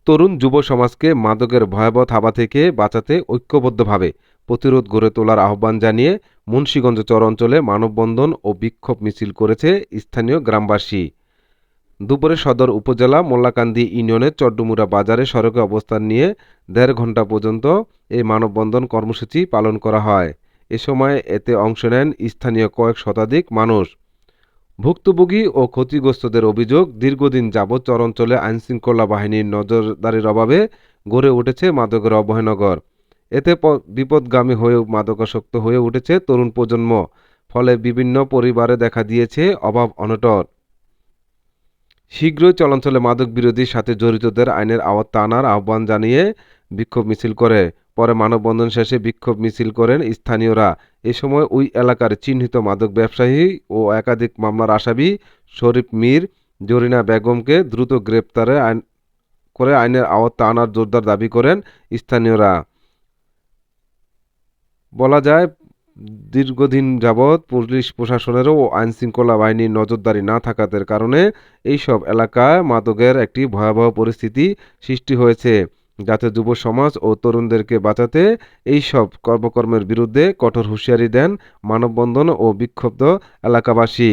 তরুণ যুব সমাজকে মাদকের ভয়াবহ থাবা থেকে বাঁচাতে ঐক্যবদ্ধভাবে প্রতিরোধ গড়ে তোলার আহ্বান জানিয়ে মুন্সিগঞ্জ চর অঞ্চলে মানববন্ধন ও বিক্ষোভ মিছিল করেছে স্থানীয় গ্রামবাসী। দুপুরে সদর উপজেলা মোল্লাকান্দি ইউনিয়নের চড্ডমুড়া বাজারে সড়কে অবস্থান নিয়ে ১.৫ ঘণ্টা পর্যন্ত এই মানববন্ধন কর্মসূচি পালন করা হয়। এ সময় এতে অংশ নেন স্থানীয় কয়েক শতাধিক মানুষ। ভুক্তভোগী ও ক্ষতিগ্রস্তদের অভিযোগ, দীর্ঘদিন যাবৎ চর অঞ্চলে আইনশৃঙ্খলা বাহিনীর নজরদারির অভাবে গড়ে উঠেছে মাদকের অভয়নগর। এতে বিপথগামী হয়ে মাদকাসক্ত হয়ে উঠেছে তরুণ প্রজন্ম। ফলে বিভিন্ন পরিবারে দেখা দিয়েছে অভাব অনটন। শীঘ্রই চরাঞ্চলে মাদক বিরোধীর সাথে জড়িতদের আইনের আওতায় আনার আহ্বান জানিয়ে বিক্ষোভ মিছিল করে। পরে মানববন্ধন শেষে বিক্ষোভ মিছিল করেন স্থানীয়রা। এ সময় ওই এলাকার চিহ্নিত মাদক ব্যবসায়ী ও একাধিক মামলার আসামি শরীফ মীর, জরিনা বেগমকে দ্রুত গ্রেপ্তার করে আইনের আওতায় আনার জোরদার দাবি করেন স্থানীয়রা। বলা যায়, দীর্ঘদিন যাবৎ পুলিশ প্রশাসনেরও ও আইনশৃঙ্খলা বাহিনীর নজরদারি না থাকার কারণে এইসব এলাকায় মাদকের একটি ভয়াবহ পরিস্থিতি সৃষ্টি হয়েছে। যাতে যুব সমাজ ও তরুণদেরকে বাঁচাতে এইসব কর্মকর্মের বিরুদ্ধে কঠোর হুঁশিয়ারি দেন মানববন্ধন ও বিক্ষুব্ধ এলাকাবাসী।